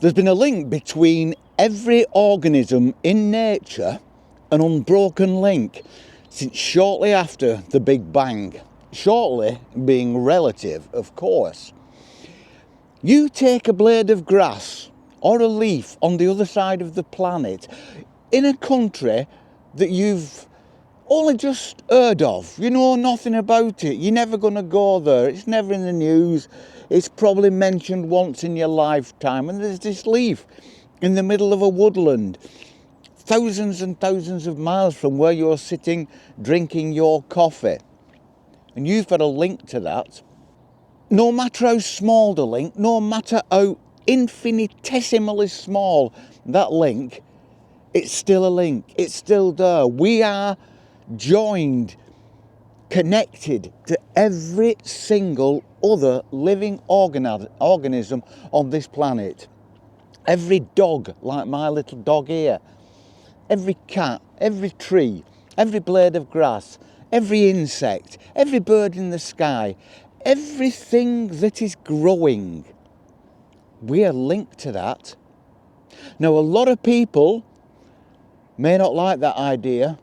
There's been a link between every organism in nature, an unbroken link, since shortly after the Big Bang. Shortly being relative, of course. You take a blade of grass or a leaf on the other side of the planet in a country that you've only just heard of. You know nothing about it. You're never going to go there. It's never in the news. It's probably mentioned once in your lifetime. And there's this leaf in the middle of a woodland, thousands and thousands of miles from where you're sitting drinking your coffee. And you've got a link to that. No matter how small the link, no matter how infinitesimally small that link, it's still a link. It's still there. We are joined, connected to every single other living organism on this planet. Every dog, like my little dog here, every cat, every tree, every blade of grass, every insect, every bird in the sky, everything that is growing, we are linked to that. Now, a lot of people may not like that idea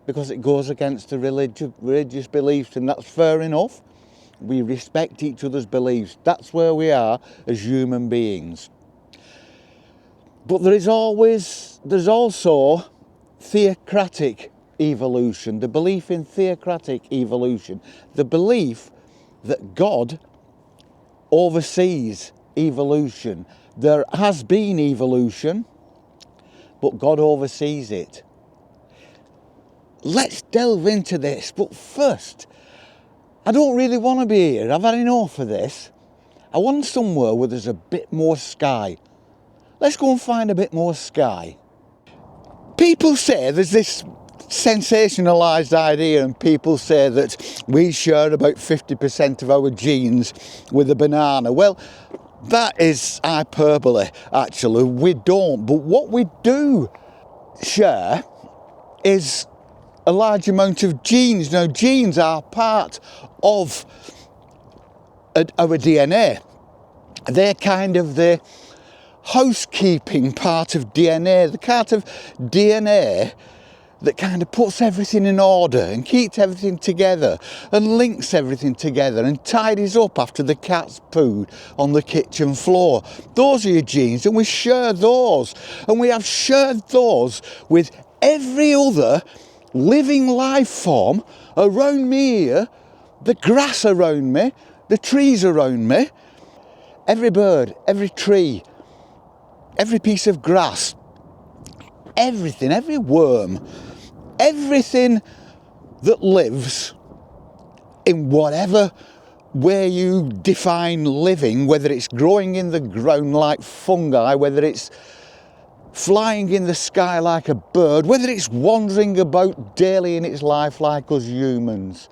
because it goes against the religious beliefs, and that's fair enough. We respect each other's beliefs. That's where we are as human beings. But there's also theocratic evolution, the belief in theocratic evolution, the belief that God oversees evolution. There has been evolution, but God oversees it. Let's delve into this, but first, I don't really want to be here. I've had enough of this. I want somewhere where there's a bit more sky. Let's go and find a bit more sky. People say there's this sensationalised idea, and people say that we share about 50% of our genes with a banana. Well, that is hyperbole, actually. We don't. But what we do share is a large amount of genes. Now, genes are part of our DNA. They're kind of the housekeeping part of DNA, the part of DNA that kind of puts everything in order and keeps everything together and links everything together and tidies up after the cat's pooed on the kitchen floor. Those are your genes, and we share those. And we have shared those with every other living life form around me here, the grass around me, the trees around me, every bird, every tree, every piece of grass, everything, every worm, everything that lives in whatever way you define living, whether it's growing in the ground like fungi, whether it's flying in the sky like a bird, whether it's wandering about daily in its life like us humans.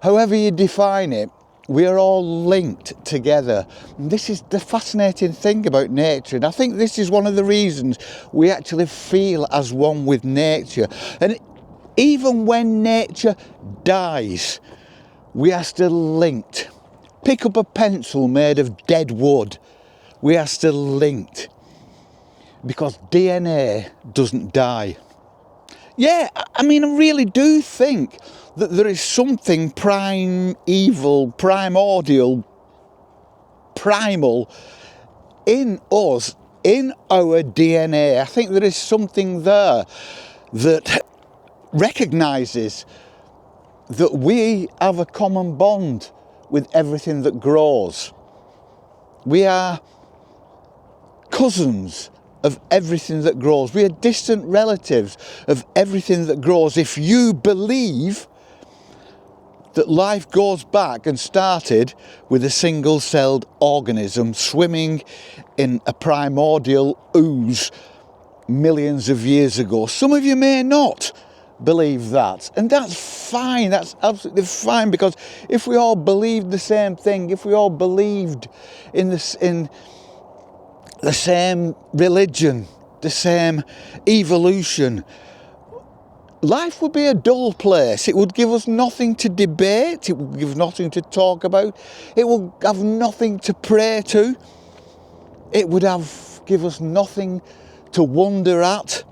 However you define it, we are all linked together. And this is the fascinating thing about nature, and I think this is one of the reasons we actually feel as one with nature. And even when nature dies, we are still linked. Pick up a pencil made of dead wood, we are still linked, because DNA doesn't die. Yeah, I mean, I really do think that there is something primal in us, in our DNA. I think there is something there that recognises that we have a common bond with everything that grows. We are cousins of everything that grows. We are distant relatives of everything that grows. If you believe that life goes back and started with a single-celled organism swimming in a primordial ooze millions of years ago, some of you may not believe that, and that's fine. That's absolutely fine, because if we all believed the same thing, if we all believed in the same religion, the same evolution, life would be a dull place. It would give us nothing to debate. It would give nothing to talk about. It would have nothing to pray to. It would have give us nothing to wonder at.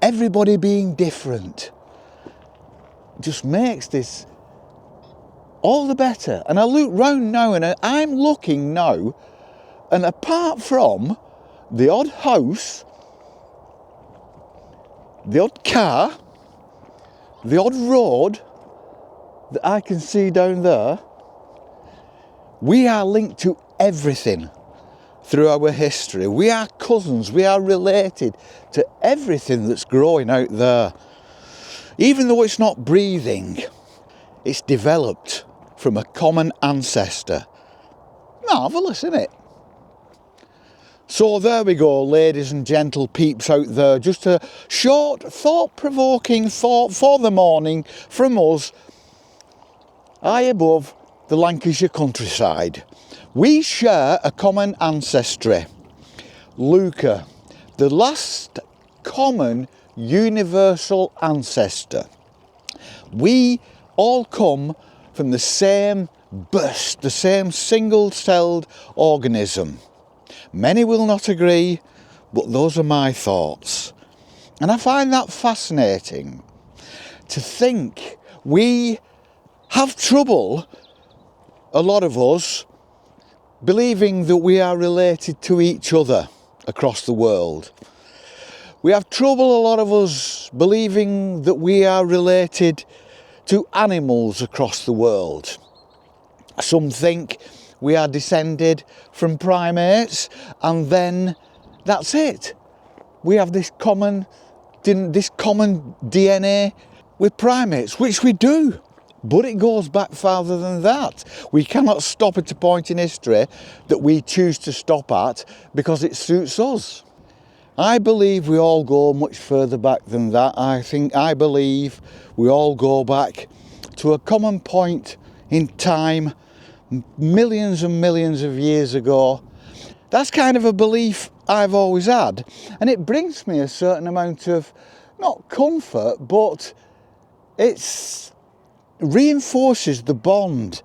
Everybody being different just makes this all the better. And I look round now and I'm looking now, and apart from the odd house, the odd car, the odd road that I can see down there, we are linked to everything through our history. We are cousins, we are related to everything that's growing out there. Even though it's not breathing, it's developed from a common ancestor. Marvellous, isn't it? So there we go, ladies and gentle peeps out there. Just a short, thought-provoking thought for the morning from us, high above the Lancashire countryside. We share a common ancestry. LUCA, the last common universal ancestor. We all come from the same burst, the same single-celled organism. Many will not agree, but those are my thoughts. And I find that fascinating to think we have trouble, a lot of us, believing that we are related to each other across the world. We have trouble, a lot of us, believing that we are related to animals across the world. Some think we are descended from primates, and then that's it. We have this common DNA with primates, which we do. But it goes back farther than that. We cannot stop at a point in history that we choose to stop at because it suits us. I believe we all go much further back than that. I believe we all go back to a common point in time, millions and millions of years ago. That's kind of a belief I've always had, and it brings me a certain amount of, not comfort, but it reinforces the bond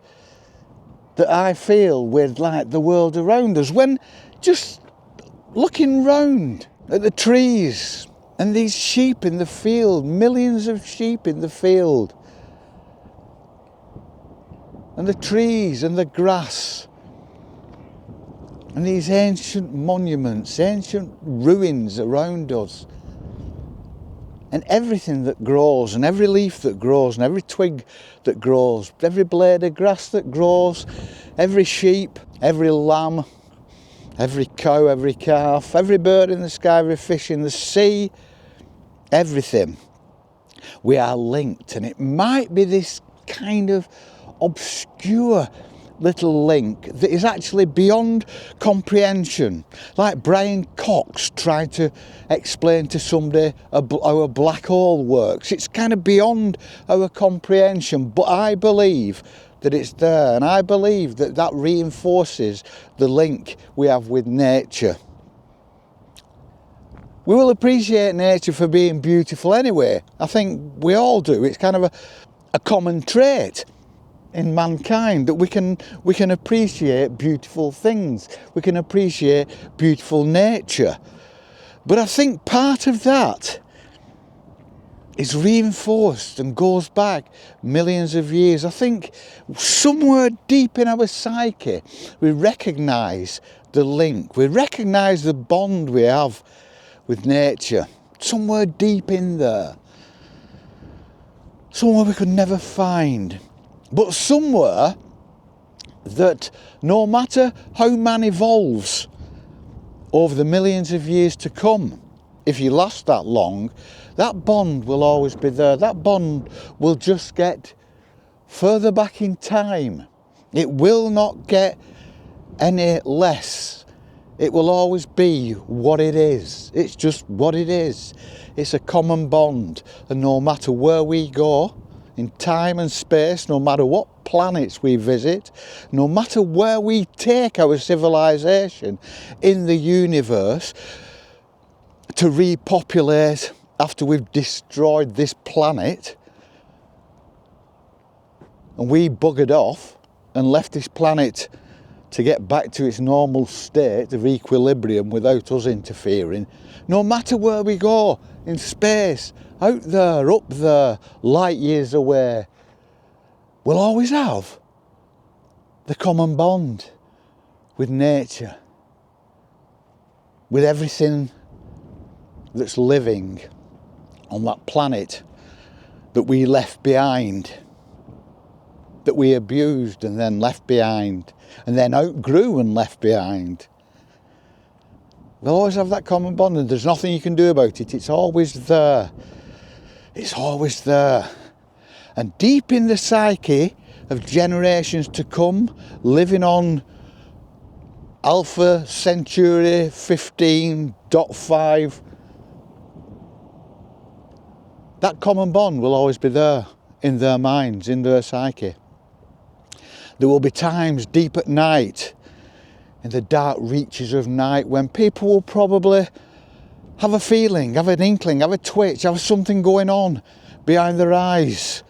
that I feel with like the world around us when just looking round at the trees and these sheep in the field, millions of sheep in the field, and the trees and the grass and these ancient monuments, ancient ruins around us, and everything that grows, and every leaf that grows, and every twig that grows, every blade of grass that grows, every sheep, every lamb, every cow, every calf, every bird in the sky, every fish in the sea, everything. We are linked, and it might be this kind of obscure little link that is actually beyond comprehension, like Brian Cox trying to explain to somebody how a black hole works. It's kind of beyond our comprehension, but I believe that it's there, and I believe that that reinforces the link we have with nature. We will appreciate nature for being beautiful anyway. I think we all do. It's kind of a common trait in mankind that we can appreciate beautiful things. We can appreciate beautiful nature. But I think part of that is reinforced and goes back millions of years. I think somewhere deep in our psyche we recognise the link, we recognise the bond we have with nature, somewhere deep in there, somewhere we could never find, but somewhere that no matter how man evolves over the millions of years to come, if you last that long, that bond will always be there. That bond will just get further back in time. It will not get any less. It will always be what it is. It's just what it is. It's a common bond. And no matter where we go in time and space, no matter what planets we visit, no matter where we take our civilization in the universe to repopulate after we've destroyed this planet and we buggered off and left this planet to get back to its normal state of equilibrium without us interfering, no matter where we go in space, out there, up there, light years away, we'll always have the common bond with nature, with everything that's living on that planet that we left behind, that we abused and then left behind, and then outgrew and left behind. We'll always have that common bond, and there's nothing you can do about it. It's always there. It's always there. And deep in the psyche of generations to come, living on Alpha Centauri 15.5, that common bond will always be there in their minds, in their psyche. There will be times deep at night, in the dark reaches of night, when people will probably have a feeling, have an inkling, have a twitch, have something going on behind their eyes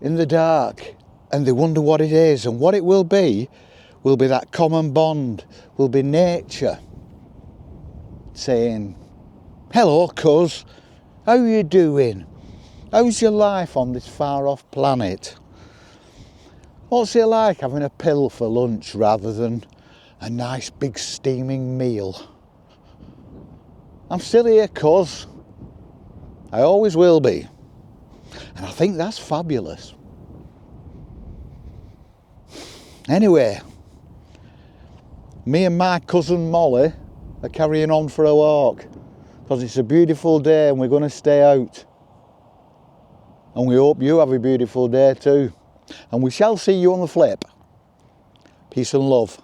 in the dark, and they wonder what it is. And what it will be that common bond, will be nature saying, hello cuz, how are you doing? How's your life on this far off planet? What's it like having a pill for lunch rather than a nice big steaming meal? I'm still here, cuz. I always will be. And I think that's fabulous. Anyway, me and my cousin Molly are carrying on for a walk because it's a beautiful day and we're going to stay out. And we hope you have a beautiful day too. And we shall see you on the flip. Peace and love.